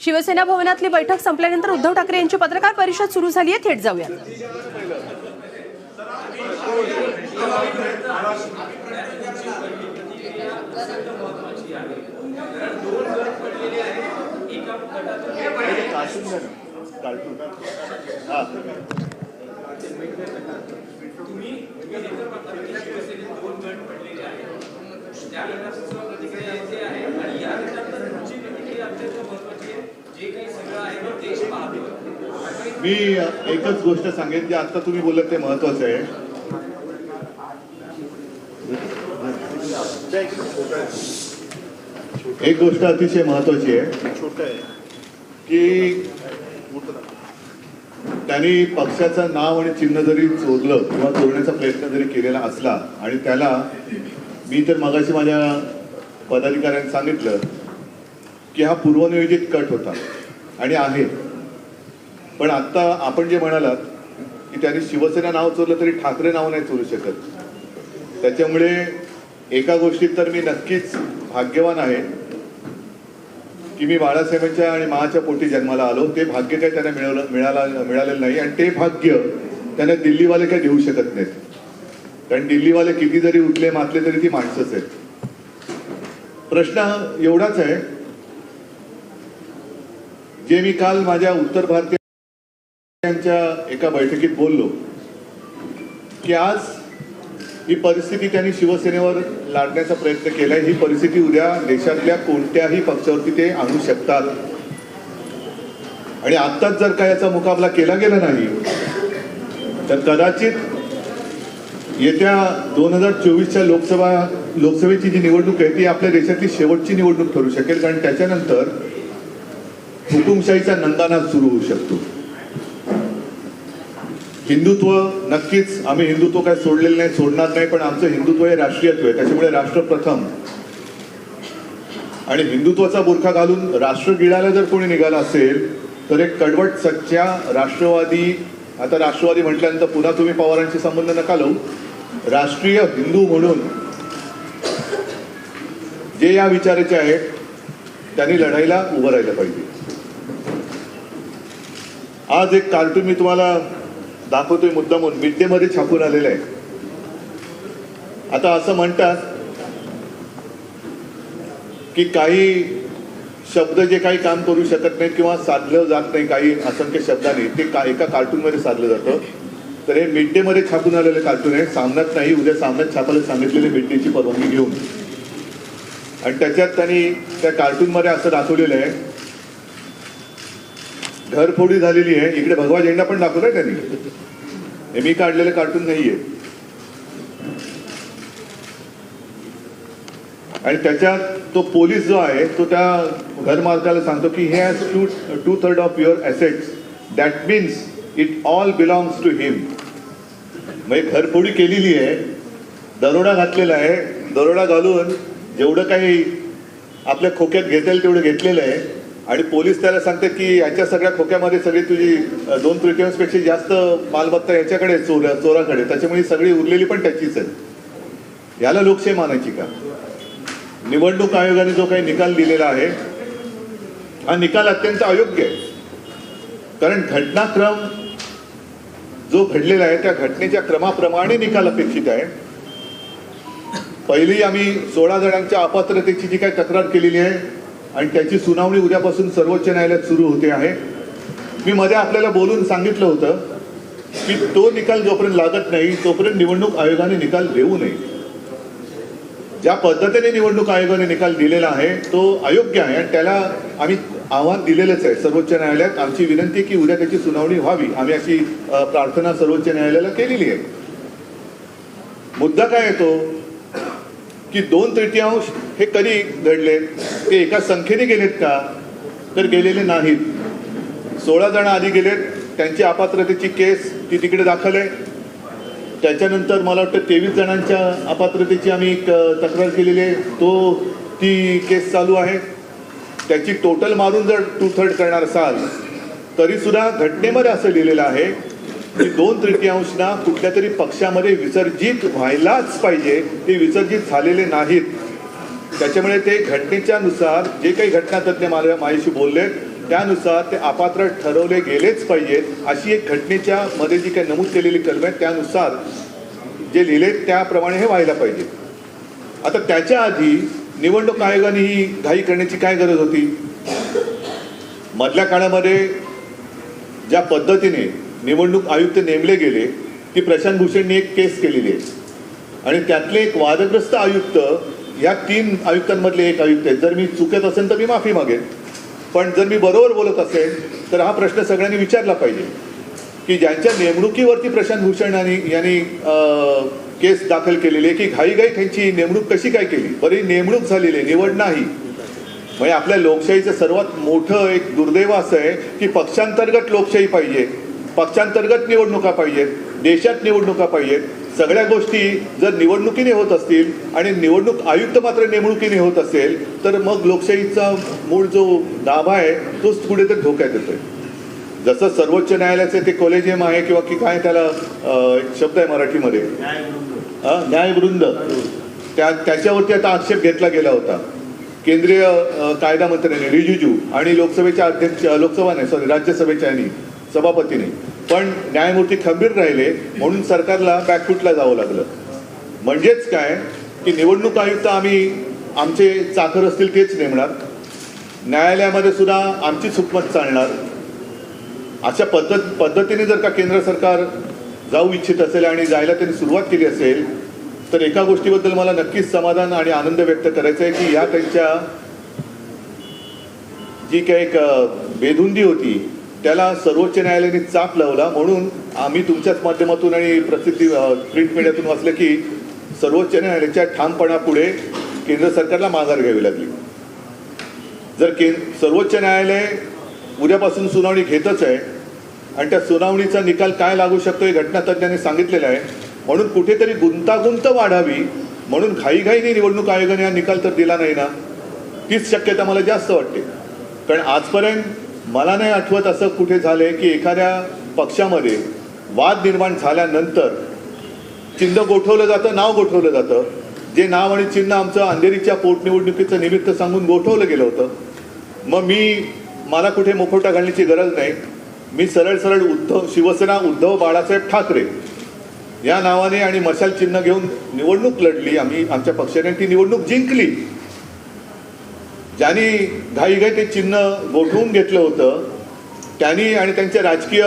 शिवसेना भवनातली बैठक संपल्यानंतर उद्धव ठाकरे यांची पत्रकार परिषद सुरू झाली आहे. थेट जाऊया. मी एकच गोष्ट सांगेन, जे आता तुम्ही बोलत ते महत्वाचं आहे. एक गोष्ट अतिशय महत्वाची आहे की त्यांनी पक्षाचं नाव आणि चिन्ह जरी चोरलं किंवा चोरण्याचा प्रयत्न जरी केलेला असला आणि त्याला मी तर मगाशी माझ्या पदाधिकाऱ्यांनी सांगितलं की हा पूर्वनियोजित कट होता आणि आहे. पण आता आपण जे म्हणालात की त्यांनी शिवसेना नाव चोरलं तरी ठाकरे नाव नाही चोरू शकत. त्याच्यामुळे एका गोष्टीत तर मी नक्कीच भाग्यवान आहे की मी बाळासाहेबांच्या आणि महाच्या पोटी जन्माला आलो. ते भाग्य काही त्यांना मिळालेलं नाही आणि ते भाग्य त्यांना दिल्लीवाले काही देऊ शकत नाहीत. कारण दिल्लीवाले किती जरी उठले मातले तरी ती माणसंच आहेत. प्रश्न एवढाच आहे, जे मी काल माझ्या उत्तर भारतीयांच्या एका बैठकीत बोललो की आज ही परिस्थिती त्यांनी शिवसेनेवर लादण्याचा प्रयत्न केलाय. ही परिस्थिती उद्या देशातल्या कोणत्याही पक्षावरती ते आणू शकतात आणि आत्ताच जर का याचा मुकाबला केला गेला नाही तर कदाचित येत्या 2024च्या लोकसभेची जी निवडणूक आहे ती आपल्या देशातली शेवटची निवडणूक ठरू शकेल. कारण त्याच्यानंतर हुकुमशाहीचा नंदानाद सुरू होऊ शकतो. हिंदुत्व नक्कीच, आम्ही हिंदुत्व काय सोडलेलं नाही, सोडणार नाही, पण आमचं हिंदुत्व हे राष्ट्रीयत्व आहे. त्याच्यामुळे राष्ट्र प्रथम आणि हिंदुत्वाचा बुरखा घालून राष्ट्र गिळायला जर कोणी निघाला असेल तर एक कडवट सच्च्या राष्ट्रवादी, आता राष्ट्रवादी म्हटल्यानंतर पुन्हा तुम्ही पवारांशी संबंध नका लावू, राष्ट्रीय हिंदू म्हणून जे या विचाराचे आहेत त्यांनी लढाईला उभं राहिलं पाहिजे. आज एक कार्टून मी तुम्हाला दाखवतोय मुद्दामून, मिड डे मध्ये छापून आलेलं आहे. आता असं म्हणतात की काही शब्द जे काही काम करू शकत नाहीत किंवा साधलं जात नाही काही असंख्य शब्दांनी, ते एका कार्टून मध्ये साधलं जातं. तर हे मिड डे मध्ये छापून आलेलं कार्टून आहे. सामन्यात नाही, उद्या सामन्यात छापायला सांगितलेले मिड डेची परवानगी घेऊन. आणि त्याच्यात त्यांनी त्या कार्टून मध्ये असं दाखवलेलं आहे, घरफोडी झालेली आहे. इकडे भगवा झेंडा पण दाखवलाय त्यांनी. हे मी काढलेलं कार्टून नाहीये. आणि त्याच्यात तो पोलीस जो आहे तो त्या घरमालकाला सांगतो की हे has 2/3 of your assets, that means it all belongs to him. म्हणजे घरफोडी केलेली आहे, दरोडा घातलेला आहे, दरोडा घालून जेवढं काही आपल्या खोक्यात घेता येईल तेवढं घेतलेलं आहे. आणि पोलीस त्याला सांगतात की याच्या सगळ्या खोक्यामध्ये सगळी तुझी 2/3 जास्त मालमत्ता याच्याकडे, चोराकडे, त्याच्यामुळे सगळी उरलेली पण त्याचीच आहे. याला लोकशाही मानायची का? निवडणूक आयोगाने जो काही निकाल दिलेला आहे हा निकाल अत्यंत अयोग्य आहे. कारण घटनाक्रम जो घडलेला आहे त्या घटनेच्या क्रमाप्रमाणे निकाल अपेक्षित आहे. पहिली आम्ही 16 जणांच्या अपात्रतेची जी काही तक्रार केलेली आहे आणि त्याची सुनावणी उद्यापासून सर्वोच्च न्यायालयात सुरू होते आहे. मी मध्ये आपल्याला बोलून सांगितलं होतं की तो निकाल जोपर्यंत लागत नाही तोपर्यंत निवडणूक आयोगाने निकाल देऊ नये. ज्या पद्धतीने निवडणूक आयोगाने निकाल दिलेला आहे तो अयोग्य आहे आणि त्याला आम्ही आव्हान दिलेलंच आहे सर्वोच्च न्यायालयात. आमची विनंती की उद्या त्याची सुनावणी व्हावी, आम्ही अशी प्रार्थना सर्वोच्च न्यायालयाला केलेली आहे. मुद्दा काय येतो की 2/3 हे कधी घडले? ते एका संख्येने गेलेत का? तर गेलेले नाहीत. 16 जण आधी गेलेत, त्यांची अपात्रतेची केस ती तिकडे दाखल आहे. त्याच्यानंतर मला वाटतं 23 जणांच्या अपात्रतेची आम्ही तक्रार केलेली आहे, ती केस चालू आहे. त्याची टोटल मारून जर 2/3 करणार असाल तरी सुद्धा घटनेमध्ये असं लिहिलेलं आहे की 2/3 कुठल्या तरी पक्षामध्ये विसर्जित व्हायलाच पाहिजे. ते विसर्जित झालेले नाहीत. त्याच्यामुळे ते घटनेच्या नुसार जे काही घटनातज्ञ माझ्याशी बोलले त्यानुसार ते अपात्र ठरवले गेलेच पाहिजेत अशी एक घटनेच्या मध्ये जी काही नमूद केलेली कलम आहे त्यानुसार जे लिहिले त्याप्रमाणे हे व्हायला पाहिजे. आता त्याच्या आधी निवडणूक आयोगाने ही घाई करण्याची काय गरज होती? मधल्या काळामध्ये ज्या पद्धतीने निवडणूक आयुक्त नेमले गेले ती प्रशांत भूषणने एक केस केलेली आहे आणि त्यातले एक वादग्रस्त आयुक्त या 3 आयुक्तांमधले एक आयुक्त आहेत. जर मी चुकत असेल तर मी माफी मागेन, पण जर मी बरोबर बोलत असेल तर हा प्रश्न सगळ्यांनी विचारला पाहिजे की ज्यांच्या नेमणुकीवरती प्रशांत भूषण यांनी केस दाखल केलेली आहे की घाईघाई त्यांची नेमणूक कशी काय केली. बरी नेमणूक झालेली आहे, निवड नाही. म्हणजे आपल्या लोकशाहीचं सर्वात मोठं एक दुर्दैव असं आहे की पक्षांतर्गत लोकशाही पाहिजे, पक्षांतर्गत निवडणुका पाहिजेत, देशात निवडणुका पाहिजेत. सगळ्या गोष्टी जर निवडणुकीने होत असतील आणि निवडणूक आयुक्त मात्र नेमणुकीने होत असेल तर मग लोकशाहीचा मूळ जो गाभा आहे तोच कुठेतरी धोक्यात येतोय. जसं सर्वोच्च न्यायालयाचे ते कॉलेजियम आहे किंवा की काय त्याला एक शब्द आहे मराठीमध्ये न्यायवृंद, त्याच्यावरती आता आक्षेप घेतला गेला होता केंद्रीय कायदा मंत्र्यांनी रिजिजू आणि लोकसभेच्या अध्यक्ष राज्यसभेच्या सभापतीने. पण न्यायमूर्ती खंबीर राहिले म्हणून सरकारला बॅकफुटला जावं लागलं. म्हणजेच काय की निवडणूक आयुक्त आम्ही आमचे चाकर असतील तेच नेमणार, न्यायालयामध्ये सुद्धा आमचीच हुकूमत चालणार. अशा पद्धतीने जर का केंद्र सरकार जाऊ इच्छित असेल आणि जायला त्यांनी सुरुवात केली असेल तर एका गोष्टीबद्दल मला नक्कीच समाधान आणि आनंद व्यक्त करायचा आहे की या त्यांच्या जी काही एक बेधुंदी होती त्याला सर्वोच्च न्यायालयाने चाप लावला. म्हणून आम्ही तुमच्याच माध्यमातून आणि प्रसिद्धी प्रिंट मीडियातून वाचलं की सर्वोच्च न्यायालयाच्या ठामपणापुढे केंद्र सरकारला माघार घ्यावी लागली. जर सर्वोच्च न्यायालय उद्यापासून सुनावणी घेतच आहे आणि त्या सुनावणीचा निकाल काय लागू शकतो हे घटनातज्ञांनी सांगितलेलं आहे. म्हणून कुठेतरी गुंतागुंत वाढावी म्हणून घाईघाईने निवडणूक आयोगाने हा निकाल तर दिला नाही ना, तीच शक्यता मला जास्त वाटते. कारण आजपर्यंत मला नाही आठवत असं कुठे झालंय की एखाद्या पक्षामध्ये वाद निर्माण झाल्यानंतर चिन्ह गोठवलं जातं, नाव गोठवलं जातं. जे नाव आणि चिन्ह आमचं अंधेरीच्या पोटनिवडणुकीचं निमित्त सांगून गोठवलं गेलं होतं. मग मला कुठे मुखवटा घालण्याची गरज नाही. मी सरळ शिवसेना उद्धव बाळासाहेब ठाकरे या नावाने आणि मशाल चिन्ह घेऊन निवडणूक लढली. आमच्या पक्षाने ती निवडणूक जिंकली. ज्यांनी घाईघाई ते चिन्ह गोठवून घेतलं होतं त्यांनी आणि त्यांचे राजकीय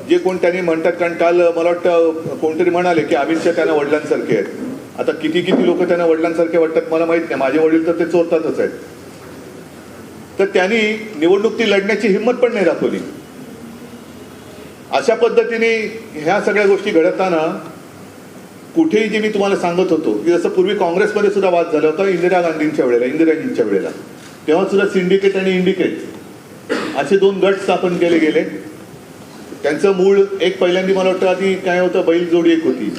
जे कोण त्यांनी म्हणतात, कारण काल मला वाटतं कोणतरी म्हणाले की अमित शहा त्यांना वडिलांसारखे आहेत. आता किती लोक त्यांना वडिलांसारखे वाटतात मला माहित नाही, माझे वडील तर ते चोरतातच आहेत. तर त्यांनी निवडणूक ती लढण्याची हिंमत पण नाही दाखवली. अशा पद्धतीने ह्या सगळ्या गोष्टी घडताना कुठेही जे मी तुम्हाला सांगत होतो की जसं पूर्वी काँग्रेसमध्ये सुद्धा वाद झाला होता इंदिराजींच्या वेळेला, तेव्हा सुद्धा सिंडिकेट आणि इंडिकेट असे 2 गट स्थापन केले गेले. त्यांचं मूळ एक पहिल्यांदा मला वाटतं आधी काय होतं, बैल जोडी एक होती,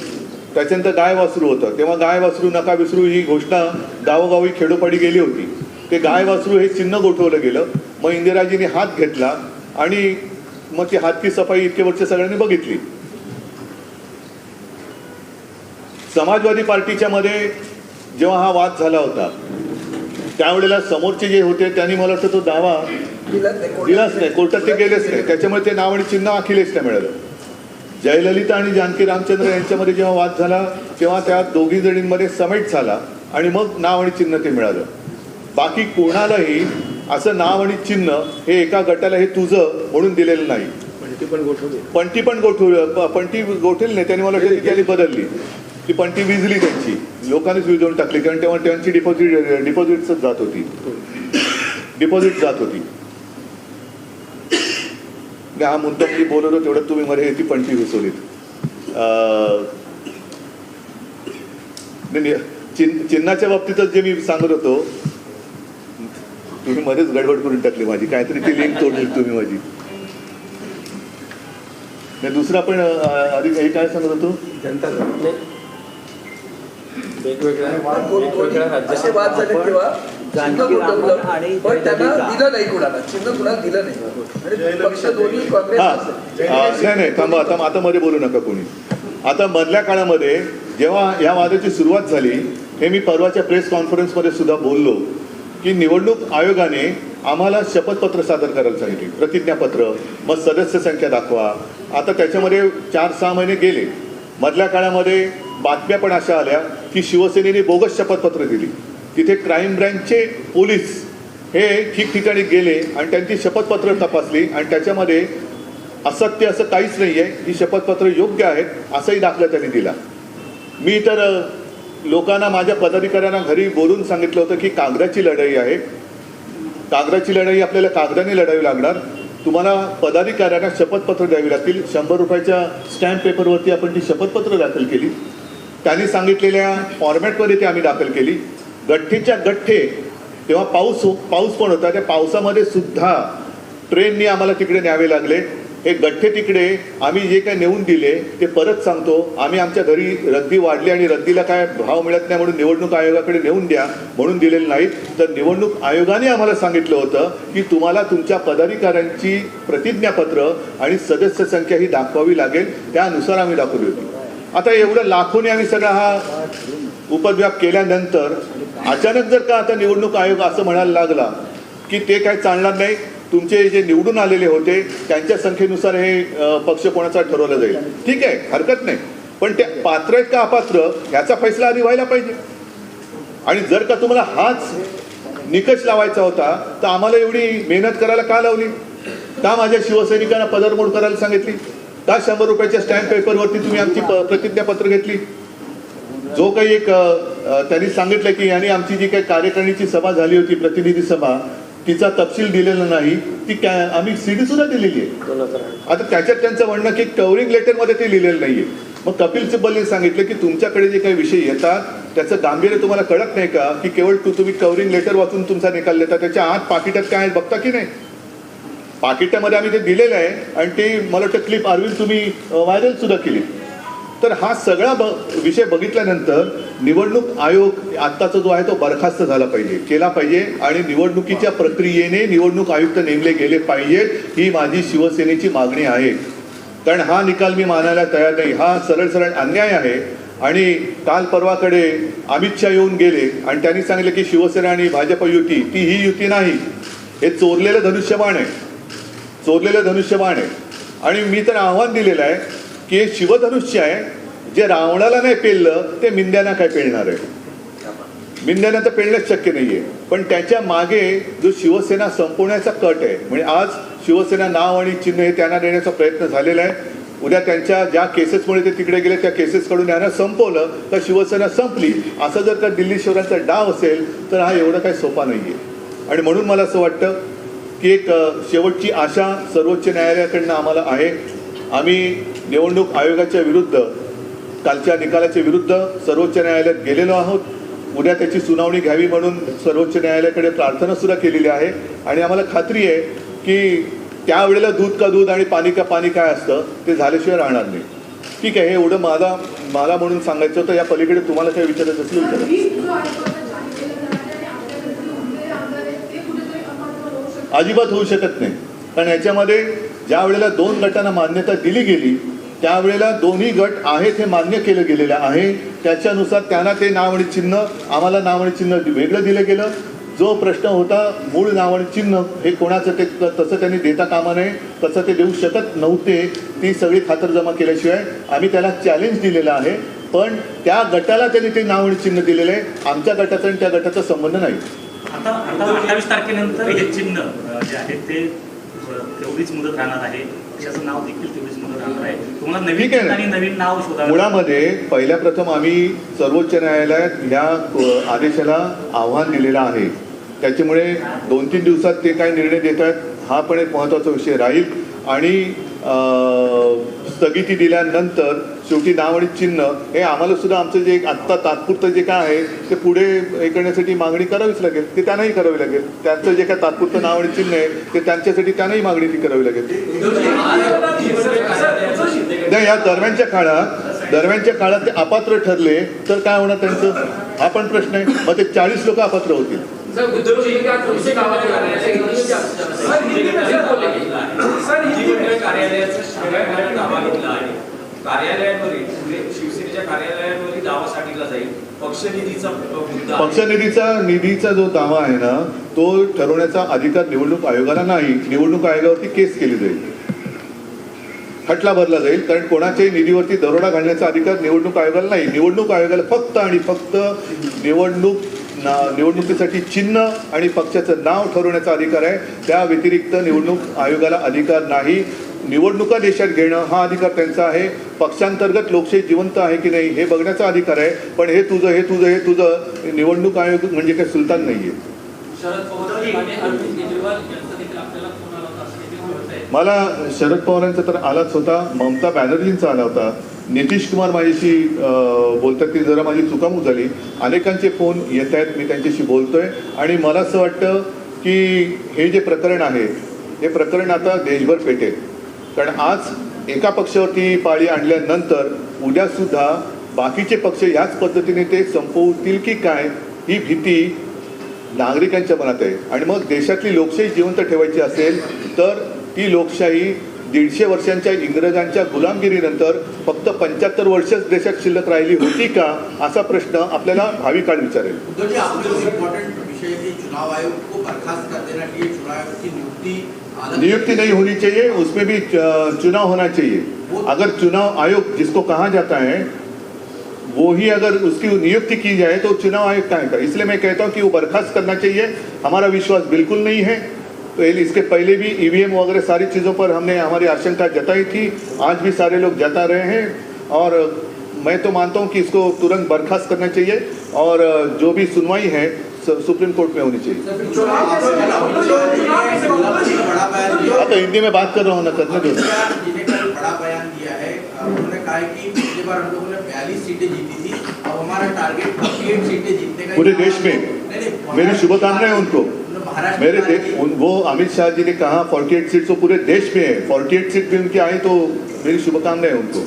त्याच्यानंतर गाय वासरू होतं. तेव्हा गाय वासरू नका विसरू ही घोषणा गावोगावी खेडोपाडी गेली होती. ते गाय वासरू हे चिन्ह गोठवलं गेलं. मग इंदिराजींनी हात घेतला आणि मग ती हातची सफाई इतके वर्ष सगळ्यांनी बघितली. समाजवादी पार्टीच्या मध्ये जेव्हा हा वाद झाला होता त्यावेळेला समोरचे जे होते त्यांनी मला वाटतं तो दावा दिलाच नाही, कोर्टात ते गेलेच नाही. त्याच्यामुळे ते नाव आणि चिन्ह अखिलेशला मिळालं. जयललिता आणि जानकी रामचंद्र यांच्यामध्ये जेव्हा वाद झाला तेव्हा त्या दोघी जणींमध्ये समेट झाला आणि मग नाव आणि चिन्ह ते मिळालं. बाकी कोणालाही असं नाव आणि चिन्ह हे एका गटाला हे तुझं म्हणून दिलेलं नाही. पंटी पण गोठवली नाही त्यांनी, मला वाटतं त्यांनी बदलली. ती पंटी विजली त्यांची, लोकांनीच विजवून टाकली. कारण तेव्हा त्यांची डिपॉझिट जात होती. हा मुद्दा मी बोलत होतो तेवढं तुम्ही मध्ये ती पंटी घुसवलीत. चिन्हाच्या बाबतीतच जे मी सांगत होतो तुम्ही मध्येच गडबड करून टाकली माझी, काहीतरी ती लिंक तोडली तुम्ही माझी. दुसरा पण आधी काही काय सांगत होतो, जनता वेगवेगळ्या असे वाद झाले तेव्हा चिन्ह गोठवलं पण त्यांना दिलं नाही, कोणाला चिन्ह कुणाला दिलं नाही. आणि पक्ष दोन्ही काँग्रेस नाही थांबा आता मध्ये बोलू नका कोणी. आता मधल्या काळामध्ये जेव्हा या वादाची सुरुवात झाली हे मी परवाच्या प्रेस कॉन्फरन्समध्ये सुद्धा बोललो की निवडणूक आयोगाने आम्हाला शपथपत्र सादर करायला सांगितले, प्रतिज्ञापत्र, मग सदस्य संख्या दाखवा. आता त्याच्यामध्ये 4-6 महिने गेले. मधल्या काळामध्ये बातम्या पण अशा आल्या की शिवसेनेने बोगस शपथपत्र दिली. तिथे क्राईम ब्रँचचे पोलीस हे ठिकठिकाणी गेले आणि त्यांची शपथपत्र तपासली आणि त्याच्यामध्ये असत्य असं काहीच नाही आहे, ही शपथपत्र योग्य आहेत असाही दाखला त्यांनी दिला. मी तर लोकांना, माझ्या पदाधिकाऱ्यांना घरी बोलून सांगितलं होतं की कागदाची लढाई आहे, कागदाची लढाई आपल्याला कागदाने लढावी लागणार. तुम्हाला पदाधिकाऱ्यांना शपथपत्र द्यावी लागतील. 100 रुपयाच्या स्टॅम्प पेपरवरती आपण ती शपथपत्र दाखल केली. त्यांनी सांगितलेल्या फॉर्मॅटमध्ये ती आम्ही दाखल केली. गठ्ठेच्या गठ्ठे, तेव्हा पाऊस पण होता, त्या पावसामध्ये सुद्धा ट्रेननी आम्हाला तिकडे न्यावे लागले. हे गठ्ठे तिकडे आम्ही जे काही नेऊन दिले ते परत सांगतो, आम्ही आमच्या घरी रद्दी वाढली आणि रद्दीला काय भाव मिळत नाही म्हणून निवडणूक आयोगाकडे नेऊन द्या म्हणून दिलेलं नाहीत. तर निवडणूक आयोगाने आम्हाला सांगितलं होतं की तुम्हाला तुमच्या पदाधिकाऱ्यांची प्रतिज्ञापत्र आणि सदस्य संख्या ही दाखवावी लागेल, त्यानुसार आम्ही दाखवली होती. आता एवढं लाखोने आम्ही सगळा हा उपद्व्याप केल्यानंतर अचानक जर का आता निवडणूक आयोग असं म्हणायला लागला की ते काय चालणार नाही, तुमचे जे निवडून आलेले होते त्यांच्या संख्येनुसार हे पक्ष कोणाचा ठरवलं जाईल, ठीक आहे, हरकत नाही. पण ते पात्र आहेत का अपात्र ह्याचा फैसला आधी व्हायला पाहिजे. आणि जर का तुम्हाला हाच निकष लावायचा होता तर आम्हाला एवढी मेहनत करायला का लावली? का माझ्या शिवसैनिकांना पदरमोड करायला सांगितली? का 100 रुपयाच्या स्टॅम्प पेपरवरती तुम्ही आमची प्रतिज्ञापत्र घेतली? जो काही एक त्यांनी सांगितलं की यांनी आमची जी काही कार्यकारिणीची सभा झाली होती, प्रतिनिधी सभा, तिचा तपशील दिलेला नाही, ती आम्ही CD सुद्धा दिलेली आहे. आता त्याच्यात त्यांचं म्हणणं की कव्हरिंग लेटरमध्ये ते लिहिलेलं नाहीये. मग कपिल सिब्बलने सांगितलं की तुमच्याकडे जे काही विषय येतात त्याचं गांभीर्य तुम्हाला कळत नाही का, की केवळ तुम्ही कव्हरिंग लेटर वाचून तुमचा निकाल देता, त्याच्या आत पाकिटात काय आहे बघता की नाही? पाकिटामध्ये आम्ही ते दिलेलं आहे आणि ते मला वाटतं क्लिप अरविंद तुम्ही व्हायरल सुद्धा केली. तर हा सगळा विषय बघितल्यानंतर निवडणूक आयोग आत्ताचा जो आहे तो बरखास्त झाला पाहिजे, केला पाहिजे आणि निवडणुकीच्या प्रक्रियेने निवडणूक आयुक्त नेमले गेले पाहिजेत, ही माझी शिवसेनेची मागणी आहे. कारण हा निकाल मी मानायला तयार नाही, हा सरळ सरळ अन्याय आहे. आणि काल परवाकडे अमित शहा येऊन गेले आणि त्यांनी सांगितलं की शिवसेना आणि भाजप युती, ती ही युती नाही, हे चोरलेलं धनुष्यबाण आहे, चोरलेलं धनुष्यबाण आहे. आणि मी तर आव्हान दिलेलं आहे की हे शिवधनुष्य आहे, जे रावणाला नाही पेललं ते मिंद्यांना काय पेलणार आहे? मिंद्यांना तर पेलणंच शक्य नाहीये. पण त्याच्या मागे जो शिवसेना संपवण्याचा कट आहे, म्हणजे आज शिवसेना नाव आणि चिन्ह हे त्यांना देण्याचा प्रयत्न झालेला आहे. उद्या त्यांच्या ज्या केसेसमुळे ते तिकडे गेले त्या केसेसकडून यांना संपवलं तर शिवसेना संपली, असं जर का दिल्ली शहराचा डाव असेल तर हा एवढं काही सोपा नाहीये. आणि म्हणून मला असं वाटतं की एक शेवटची आशा सर्वोच्च न्यायालयाकडनं आम्हाला आहे. आम्ही निवडणूक आयोगाच्या विरुद्ध, कालच्या निकालाच्या विरुद्ध सर्वोच्च न्यायालयात गेलेलो आहोत. उद्या त्याची सुनावणी घ्यावी म्हणून सर्वोच्च न्यायालयाकडे प्रार्थना सुद्धा केलेली आहे. आणि आम्हाला खात्री आहे की त्यावेळेला दूध का दूध आणि पाणी का पाणी काय असतं ते झाल्याशिवाय राहणार नाही. ठीक आहे, हे एवढं मला म्हणून सांगायचं होतं. या पलीकडे तुम्हाला काही विचारायचं असेल विचारा. अजिबात होऊ शकत नाही. कारण याच्यामध्ये ज्या वेळेला 2 गटांना मान्यता दिली गेली त्यावेळेला दोन्ही गट आहेत हे मान्य केलं गेलेलं आहे. त्याच्यानुसार त्यांना ते नाव आणि चिन्ह, आम्हाला नाव आणि चिन्ह वेगळं दिलं गेलं. जो प्रश्न होता मूळ नाव आणि चिन्ह हे कोणाचं, ते तसं त्यांनी देता कामा नये, तसं ते देऊ शकत नव्हते. ती सगळी खातरजमा केल्याशिवाय आम्ही त्याला चॅलेंज दिलेलं आहे. पण त्या गटाला त्यांनी ते नाव आणि चिन्ह दिलेलं आहे. आमच्या गटाचा आणि त्या गटाचा संबंध नाही. आता 28 तारखेनंतर हे चिन्ह जे आहे ते तेवढीच मुदत राहणार आहे, त्याचं नाव देखील तेवढीच मुदत राहणार आहे. तुम्हाला नवीन चिन्ह आणि नवीन नाव शोधावं. मुळामध्ये पहिल्या प्रथम आम्ही सर्वोच्च न्यायालयात या आदेशाला आव्हान दिलेलं आहे. त्याच्यामुळे 2-3 दिवसात ते काय निर्णय देत आहेत हा पण एक महत्त्वाचा विषय राहील. आणि स्थगिती दिल्यानंतर शेवटी नाव आणि चिन्ह हे आम्हाला सुद्धा आमचं जे आत्ता तात्पुरतं जे काय आहे ते पुढे हे करण्यासाठी मागणी करावीच लागेल, ते त्यांनाही करावी लागेल. त्यांचं जे काय तात्पुरतं नाव आणि चिन्ह आहे ते त्यांच्यासाठी त्यांनाही मागणी ती करावी लागेल. नाही, या दरम्यानच्या काळात ते अपात्र ठरले तर काय होणार त्यांचं, हा पण प्रश्न आहे. मग ते 40 लोक अपात्र होतील. कार्यालयांवरील शिवसेनेच्या कार्यालयांवरील दावा साठीला जाईल. पक्षनिधीचा निधीचा जो दावा आहे ना तो ठरवण्याचा अधिकार निवडणूक आयोगाला नाही. निवडणूक आयोगावरती केस केली जाईल, खटला भरला जाईल, कारण कोणाच्याही निधीवरती दरोडा घालण्याचा अधिकार निवडणूक आयोगाला नाही. निवडणूक आयोगाला फक्त आणि फक्त निवडणुकीसाठी चिन्ह आणि पक्षाचं नाव ठरवण्याचा अधिकार आहे. त्या व्यतिरिक्त निवडणूक आयोगाला अधिकार नाही. निवडणुका देशात घेणं हा अधिकार त्यांचा आहे. पक्षांतर्गत लोकशाही जिवंत आहे की नाही हे बघण्याचा अधिकार आहे. पण हे तुझं निवडणूक आयोग म्हणजे काही सुलतान नाहीये. शरद पवार आणि अरविंद केजरीवाल यांचा देखील आपल्याला फोन आला होता असं देखील बोलत आहे. मला शरद पवारांचा तर आलाच होता, ममता बॅनर्जींचा आला होता, नितीश कुमार माझ्याशी बोलतात ती जरा माझी चुकामूक झाली. अनेकांचे फोन येत आहेत, मी त्यांच्याशी बोलतोय. आणि मला असं वाटतं की हे जे प्रकरण आहे हे प्रकरण आता देशभर पेटेल. कारण आज एका पक्षावरती पाळी आणल्यानंतर उद्यासुद्धा बाकीचे पक्ष याच पद्धतीने ते संपवतील की काय ही भीती नागरिकांच्या मनात आहे. आणि मग देशातली लोकशाही जिवंत ठेवायची असेल तर ती लोकशाही 150 वर्षांच्या इंग्रजांच्या गुलामगिरीनंतर फक्त 75 वर्षच देशात शिल्लक राहिली होती का, असा प्रश्न आपल्याला भावी काळ विचारेल. उद्धव जी, आपका जो इम्पोर्टेंट विषय है चुनाव आयोग को बर्खास्त कर देना चाहिए, चुनाव आयोग की नियुक्ति नहीं होनी चाहिए, उसमें भी चुनाव होना चाहिए. अगर चुनाव आयोग जिसको कहा जाता है वो ही अगर उसकी नियुक्ति की जाए तो चुनाव आयोग कहाँ का. इसलिए मैं कहता हूँ कि वो बर्खास्त करना चाहिए. हमारा विश्वास बिल्कुल नहीं है. तो इसके पहले भी ईवीएम वगैरह सारी चीज़ों पर हमने हमारी आशंका जताई थी, आज भी सारे लोग जता रहे हैं. और मैं तो मानता हूँ कि इसको तुरंत बर्खास्त करना चाहिए और जो भी सुनवाई है सुप्रीम कोर्ट में होनी चाहिए. हाँ, तो हिंदी में बात कर रहा हूँ ना, करने दो. बड़ा बयान दिया है, उन्होंने कहा है कि पिछली बार हम लोगों ने 42 सीटें जीती थी, अब हमारा टारगेट 48 सीटें जीतने का. पूरे देश में मेरी शुभकामनाएं उनको. वो अमित शाह जी ने कहा 48 सीट तो पूरे देश में है, 48 सीट भी उनकी आई तो मेरी शुभकामनाएं उनको.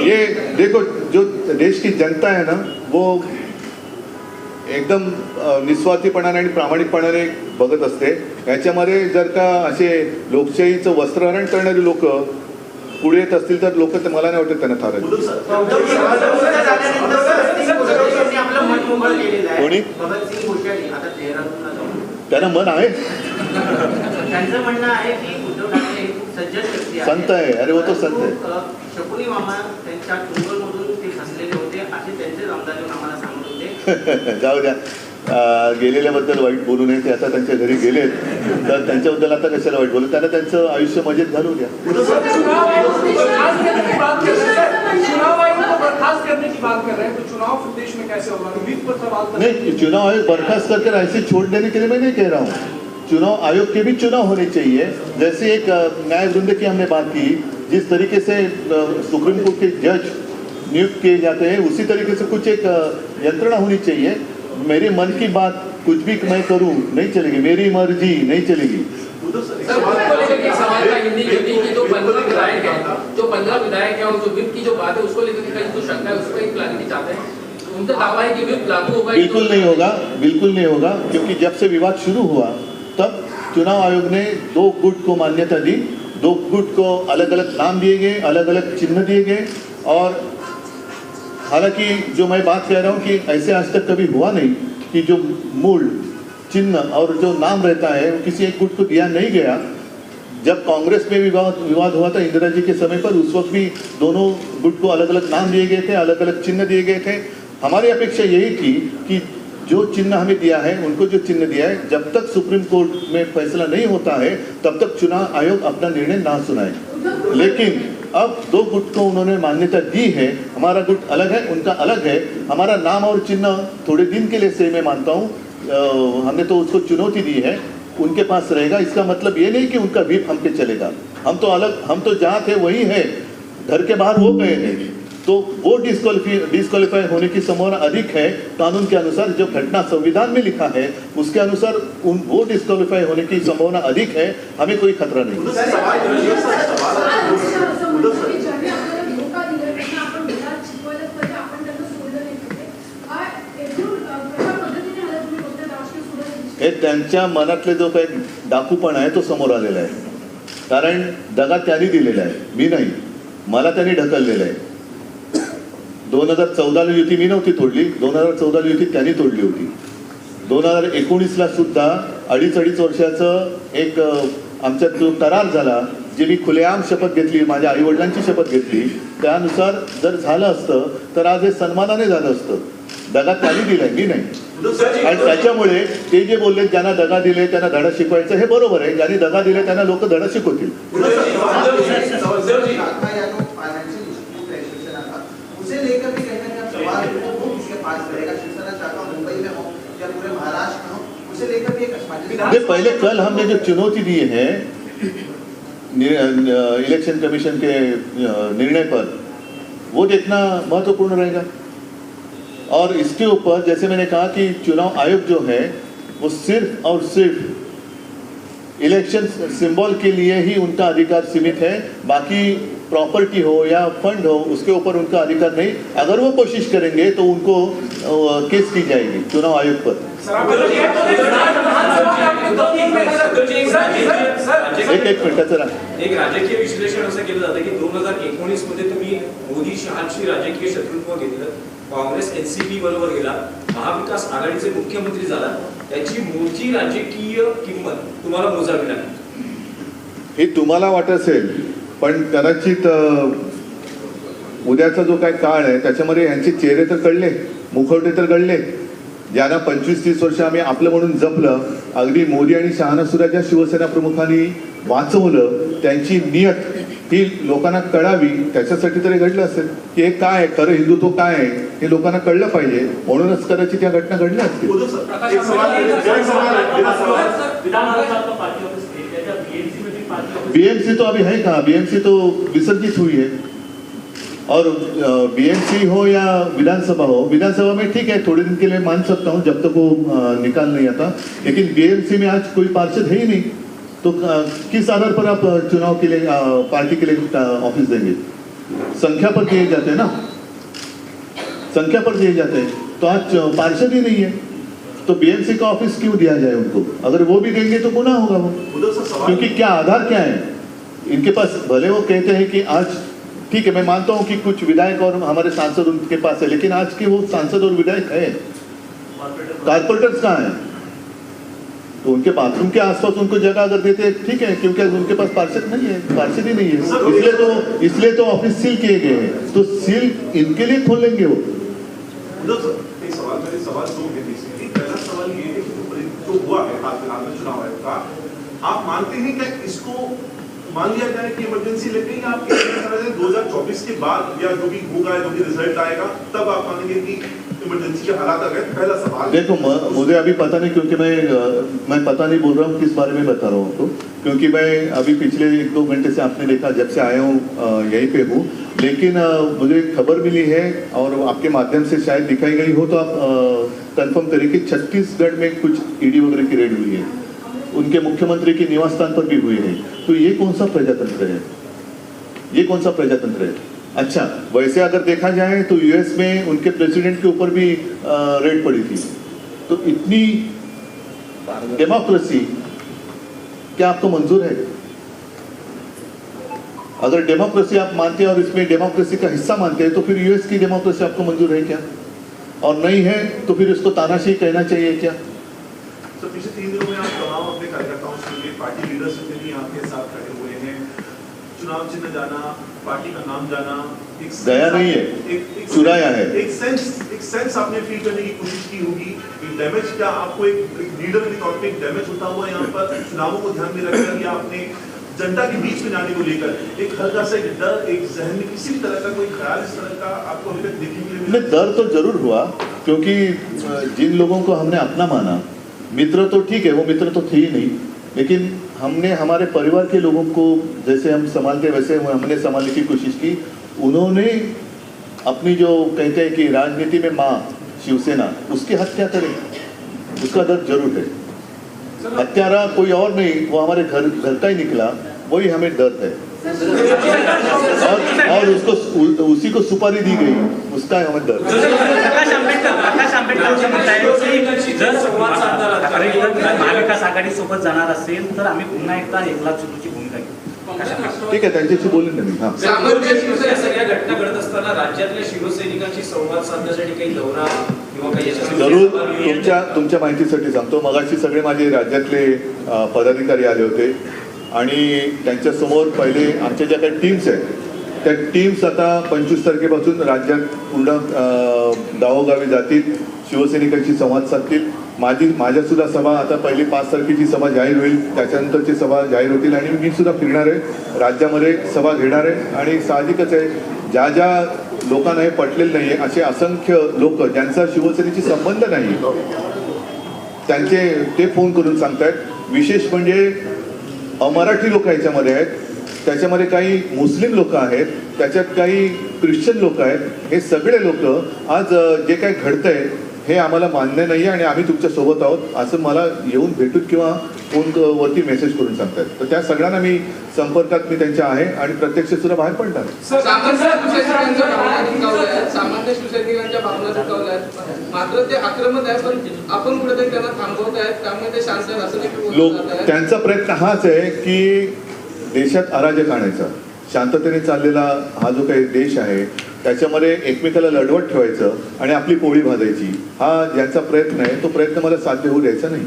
ये देखो, जो देश की जनता है ना वो एकदम निस्वार्थीपणाने आणि प्रामाणिकपणाने बघत असते. याच्यामध्ये जर का असे लोकशाहीचं वस्त्रहरण करणारी लोक पुढे येत असतील तर लोक तर मला नाही वाटत त्यांना थारायचं. कोणी त्यांना मन आहे, त्यांचं म्हणणं आहे की उद्धव ठाकरे हे खूप सज्जन व्यक्ती आहेत, संत आहे. अरे वो तो संत आहे. शकुनी मामा त्यांच्या टुंगलमधून ते खचलेले होते असे त्यांचे आमदार आम्हाला सांगत होते. जाऊ द्या, गेलेल्याबद्दल वाईट बोलू नये. ते आता त्यांच्या घरी गेलेत तर त्यांच्याबद्दल आता कशाला वाईट बोलू. त्यांना त्यांचं आयुष्य मजेत घालू द्या. नहीं, चुनाव आयोग बर्खास्त करके ऐसे छोड़ देने के लिए मैं नहीं कह रहा हूँ. चुनाव आयोग के भी चुनाव होने चाहिए. जैसे एक न्याय वृंद की हमने बात की, जिस तरीके से सुप्रीम कोर्ट के जज नियुक्त किए जाते हैं उसी तरीके से कुछ एक यंत्रणा होनी चाहिए. मेरे मन की बात कुछ भी मैं करूं नहीं चलेगी, मेरी मर्जी नहीं चलेगी. सवाल का हिंदी कि जो 15 विधायक है और जो विप की जो बात है उसको लेकर कहीं तो शंका है, उसको एक क्लैरिटी चाहते हैं. उनका दावा है कि विप लागू होगा. बिल्कुल नहीं होगा, बिल्कुल नहीं होगा. क्योंकि जब से विवाद शुरू हुआ तब चुनाव आयोग ने 2 गुट को मान्यता दी. 2 गुट को अलग अलग नाम दिए गए, अलग अलग चिन्ह दिए गए. और हालांकि जो मैं बात कह रहा हूँ कि ऐसे आज तक कभी हुआ नहीं कि जो मूल चिन्ह और जो नाम रहता है वो किसी एक गुट को दिया नहीं गया. जब कांग्रेस में विवाद हुआ था इंदिरा जी के समय पर, उस वक्त भी दोनों गुट को अलग अलग नाम दिए गए थे, अलग अलग चिन्ह दिए गए थे. हमारी अपेक्षा यही थी कि जो चिन्ह हमें दिया है, उनको जो चिन्ह दिया है, जब तक सुप्रीम कोर्ट में फैसला नहीं होता है तब तक चुनाव आयोग अपना निर्णय ना सुनाए. लेकिन अब 2 गुट को उन्होंने मान्यता दी है. हमारा गुट अलग है, उनका अलग है. हमारा नाम और चिन्ह थोड़े दिन के लिए सही मैं मानता हूँ, हमने तो उसको चुनौती दी है, उनके पास रहेगा. इसका मतलब ये नहीं कि उनका व्हीप हम पे चलेगा. हम तो अलग, हम तो जहाँ थे वही है, घर के बाहर हो गए हैं. तो वो डिस्क्वालीफाई होने की संभावना अधिक है. कानून के अनुसार जो घटना संविधान में लिखा है उसके अनुसार वो डिस्क्वालीफाई होने की संभावना अधिक है. हमें कोई खतरा नहीं. हे त्यांच्या मनातले जो काही डाकूपणा आहे तो समोर आलेला आहे. कारण दगा त्यांनी दिलेला आहे, मी नाही. मला त्यांनी ढकललेलं आहे. 2014 युती मी नव्हती तोडली, 2014 युती त्यांनी तोडली होती. 2019ला सुद्धा अडीच वर्षाचं एक आमच्यात जो करार झाला, जे मी खुलेआम शपथ घेतली, माझ्या आईवडिलांची शपथ घेतली, त्यानुसार जर झालं असतं तर आज हे सन्मानाने झालं असतं. दगा त्यांनी दिलाय, मी नाही. आणि त्याच्यामुळे ते जे बोलले ज्यांना दगा दिले त्यांना धडा शिकवायचं, हे बरोबर आहे. ज्यांनी दगा दिले त्यांना लोक धडा शिकवतील. उसे लेकर भी कहीं ना कहीं सवाल किसके पास रहेगा, शिवसेना शाखा मुंबई में हो या पूरे महाराष्ट्र में हो, उसे लेकर भी एक असमंजस. पहले कल हमने जो चुनौती दी है इलेक्शन कमीशन के निर्णय पर, वो देखना महत्वपूर्ण रहेगा. और इसके ऊपर जैसे मैंने कहा कि चुनाव आयोग जो है वो सिर्फ और सिर्फ इलेक्शन सिंबल के लिए ही उनका अधिकार सीमित है. बाकी प्रॉपर्टी हो या फंड हो उसके ऊपर उनका अधिकार नहीं. अगर वो कोशिश करेंगे तो उनको केस की जाएगी चुनाव आयोग पर. एक मिनिटाचं राहा. एक राजकीय विश्लेषण असं केलं जातं की 2019 मध्ये तुम्ही मोदी शहाची राजकीय शत्रुत्व घेतलं, काँग्रेस एनसीपी बरोबर गेला, महाविकास आघाडीचे मुख्यमंत्री झाला, त्याची मूळची राजकीय किंमत तुम्हाला मोजावी लागली. हे तुम्हाला वाटत असेल, पण कदाचित उद्याचा जो काय काळ आहे त्याच्यामध्ये यांचे चेहरे तर कळले, मुखवटे तर कळले. ज्यांना 25-30 वर्ष आम्ही आपलं म्हणून जपलं, अगदी मोदी आणि शहाना सुद्धा ज्या शिवसेना प्रमुखांनी वाचवलं, त्यांची नियत ही लोकांना कळावी, त्याच्यासाठी तरी घडलं असेल की हे काय आहे, खरं हिंदुत्व काय आहे हे लोकांना कळलं पाहिजे, म्हणूनच कदाचित त्या घटना घडल्या असतील. बीएमसी तो अभी है कहाँ, बीएमसी तो विसर्जित हुई है. और बीएमसी हो या विधानसभा हो, विधानसभा में ठीक है थोड़े दिन के लिए मान सकता हूँ जब तक वो निकाल नहीं आता, लेकिन बीएमसी में आज कोई पार्षद है ही नहीं, तो किस आधार पर आप चुनाव के लिए पार्टी के लिए ऑफिस देंगे? संख्या पर दिए जाते हैं ना, संख्या पर दिए जाते हैं. तो आज पार्षद ही नहीं है, तो बीएमसी का ऑफिस क्यों दिया जाए उनको? अगर वो भी देंगे तो गुनाह होगा वो, क्योंकि क्या आधार क्या है इनके पास? भले वो कहते हैं कि आज ठीक है, मैं मानता हूं कि कुछ विधायक और हमारे सांसद उनके पास है, लेकिन आज के वो सांसद और विधायक है, कारपोरेटर्स कहाँ हैं? तो उनके बाथरूम के आसपास उनको जगह अगर देते ठीक है, क्योंकि उनके पास पार्षद नहीं है, पार्षद ही नहीं है, इसलिए तो ऑफिस सील किए गए हैं. तो सील इनके लिए खोलेंगे वो. सवाल दो है. पहला सवाल ये है कि जो हुआ है चुनाव आयोग का, आप मानते हैं क्या इसको मान लिया जाए कि इमरजेंसी लेके या आप 2024 के बाद या जो भी होगा, जो भी रिजल्ट आएगा तब आप मानेंगे कि इमरजेंसी के हालात आ गए? पहला सवाल. देखो मुझे अभी पता नहीं, क्योंकि मैं पता नहीं बोल रहा हूँ किस बारे में बता रहा हूँ आपको, क्योंकि मैं अभी पिछले 1-2 घंटे से आपने देखा जब से आया हूँ यहीं पे हूँ. लेकिन मुझे खबर मिली है और आपके माध्यम से शायद दिखाई गई हो, तो आप कंफर्म करें कि छत्तीसगढ़ में कुछ ईडी वगैरह की रेड हुई है, उनके मुख्यमंत्री के निवास स्थान पर भी हुए हैं. तो ये कौन सा प्रजातंत्र है? ये कौन सा प्रजातंत्र है? अच्छा, वैसे अगर देखा जाए तो यूएस में उनके प्रेसिडेंट के ऊपर भी रेड पड़ी थी. तो इतनी डेमोक्रेसी क्या आपको मंजूर है? अगर डेमोक्रेसी आप मानते हैं और इसमें डेमोक्रेसी का हिस्सा मानते हैं, तो फिर यूएस की डेमोक्रेसी आपको मंजूर है क्या? और नहीं है तो फिर इसको तानाशाही कहना चाहिए क्या? तो पिछले 3 दिनों में आप तमाम अपने कार्यकर्ताओं से मिले, पार्टी लीडर्स से भी आपके साथ खड़े हुए हैं. चुनाव चिन्ह जाना, पार्टी का नाम जाना, गया नहीं है, चुराया है. एक सेंस आपने फील करने की कोशिश की होगी कि डैमेज क्या आपको एक लीडर के तौर पे एक डैमेज होता हुआ यहाँ पर चुनावों को ध्यान में रखकर या अपने जनता के बीच में जाने को लेकर एक हल्का सा एक डर, एक जहन में किसी भी तरह का कोई ख्याल इस तरह का आपको अभी तक देखने के लिए मिला? डर तो जरूर हुआ, क्योंकि जिन लोगों को हमने अपना माना, मित्र तो ठीक है, वो मित्र तो थे ही नहीं, लेकिन हमने हमारे परिवार के लोगों को जैसे हम संभालते वैसे हमने संभालने की कोशिश की. उन्होंने अपनी जो कहते हैं कि राजनीति में माँ शिवसेना, उसकी हत्या करे, उसका दर्द जरूर है. हत्यारा कोई और नहीं, वो हमारे घर का ही निकला, वही हमें दर्द है. और उसको उसी को सुपारी दी गई, उसका हमें दर्द. प्रकाश आंबेडकर जे म्हणताय की जर महाविकास आघाडी सोबत जाणार असेल तर आम्ही पुन्हा एकदा एकनाथ शिंदेची भूमिका घेऊ. ठीक आहे, त्यांच्याशी बोलून ना मी. हां, या सगळ्या घटना घडत असताना राज्यातल्या शिवसैनिकांशी संवाद साधण्यासाठी काही दौरा किंवा काही जरूर तुमच्या माहितीसाठी सांगतो. मगाशी सगळे माझे राज्यातले पदाधिकारी आले होते आणि त्यांच्यासमोर पहिले आमच्या ज्या काही टीम्स आहेत त्या टीम्स आता 25 तारखेपासून राज्यात पूर्ण गावोगावी जातील, शिवसैनिकांशी संवाद साधतील. माझ्यासुद्धा सभा आता पहिली 5 तारखेची सभा जाहीर होईल, त्याच्यानंतरची सभा जाहीर होतील आणि मी सुद्धा फिरणार आहे, राज्यामध्ये सभा घेणार आहे. आणि साहजिकच आहे, ज्या ज्या लोकांना हे पटलेलं नाही आहे असे असंख्य लोक ज्यांचा शिवसेनेशी संबंध नाही त्यांचे ते फोन करून सांगतायत. विशेष म्हणजे अमराठी लोक याच्यामध्ये आहेत, त्याच्यामध्ये काही मुस्लिम लोक आहेत, त्याच्यात काही ख्रिश्चन लोक आहेत. हे सगळे लोक आज जे काही घडतंय हे आम्हाला मान्य नाही आहे आणि आम्ही तुमच्या सोबत आहोत असं मला येऊन भेटून किंवा फोनवरती मेसेज करून सांगतात. तर त्या सगळ्यांना मी संपर्कात मी त्यांच्या आहे आणि प्रत्यक्ष सुद्धा बाहेर पडणार. सामान्य शिवसैनिकांच्या भावना दुखावल्या आहेत, मात्र ते आक्रमक आहे, पण आपण कुठेतरी त्यांना थांबवत आहेत, त्यामुळे ते शांत आहेत असं देखील लोक त्यांचा प्रयत्न हाच आहे की देशात अराजक आणायचा, शांततेने चाललेला हा जो काही देश आहे त्याच्यामध्ये एकमेकाला लढवत ठेवायचं आणि आपली पोळी भाजायची, हा ज्यांचा प्रयत्न आहे तो प्रयत्न मला साध्य होऊ द्यायचा नाही.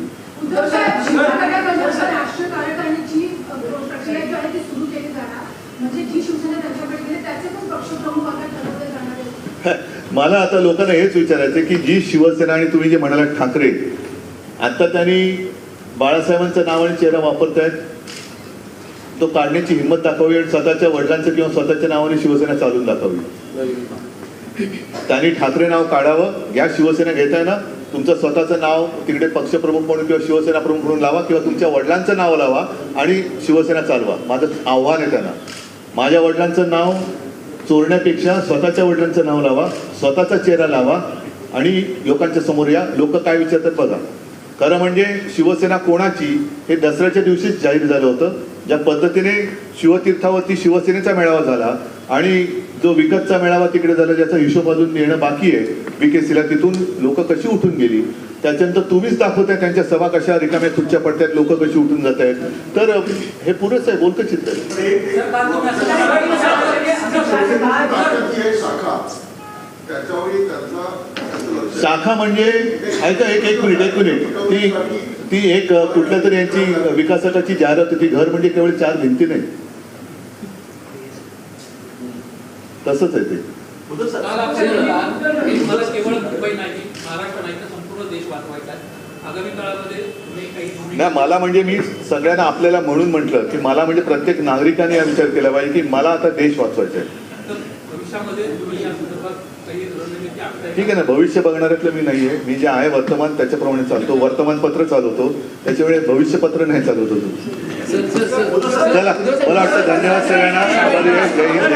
मला आता लोकांना हेच विचारायचं की जी शिवसेना आणि तुम्ही जे म्हणाला ठाकरे, आता त्यांनी बाळासाहेबांचं नाव आणि चेहरा वापरतायत, तो काढण्याची हिंमत दाखवावी आणि स्वतःच्या वडिलांचं किंवा स्वतःच्या नावाने शिवसेना चालून दाखवावी. त्यांनी ठाकरे नाव काढावं. या शिवसेना घेताय ना, तुमचं स्वतःचं नाव तिकडे पक्षप्रमुख म्हणून किंवा शिवसेना प्रमुख म्हणून लावा किंवा तुमच्या वडिलांचं नाव लावा आणि शिवसेना चालवा. माझं आव्हान आहे त्यांना. माझ्या वडिलांचं नाव चोरण्यापेक्षा स्वतःच्या वडिलांचं नाव लावा, स्वतःचा चेहरा लावा आणि लोकांच्या समोर या. लोक काय विचारतात बघा. खरं म्हणजे शिवसेना कोणाची हे दसऱ्याच्या दिवशीच जाहीर झालं होतं. ज्या पद्धतीने शिवतीर्थावरती शिवसेनेचा मेळावा झाला आणि जो विकतचा मेळावा तिकडे झाला ज्याचा हिशोब अजून येणं बाकी आहे BKCला, तिथून लोक कशी उठून गेली, त्याच्यानंतर तुम्हीच दाखवताय त्यांच्या सभा कशा रिकाम्या खुर्च्या पडतायत, लोक कशी उठून जात आहेत. तर हे पुरेच आहे, बोलकं चित्र आहे. शाखा म्हणजे ऐका, एक मिनिट ती एक कुठल्या तरी यांची विकासकाची जाहिरात होती. घर म्हणजे केवळ 4 भिंती नाही, तसंच आहे ते. मला केवळ मुंबई नाही, महाराष्ट्र नाही तर संपूर्ण देश वाचवायचा आहे. आगामी काळामध्ये नाही, मला म्हणजे मी सगळ्यांना आपल्याला म्हणून म्हटलं की मला म्हणजे प्रत्येक नागरिकाने हा विचार केला पाहिजे की मला आता देश वाचवायचा आहे. भविष्यामध्ये तुम्ही या संदर्भात काही रणनीती आखताय? ठीक आहे ना, भविष्य बघणाऱ्यातलं मी नाहीये. मी जे आहे वर्तमान त्याच्याप्रमाणे चालतो. वर्तमानपत्र चालवतो, त्याच्यामुळे भविष्यपत्र नाही चालवतो. चला, मला वाटतं धन्यवाद सगळ्यांना. जय हिंद.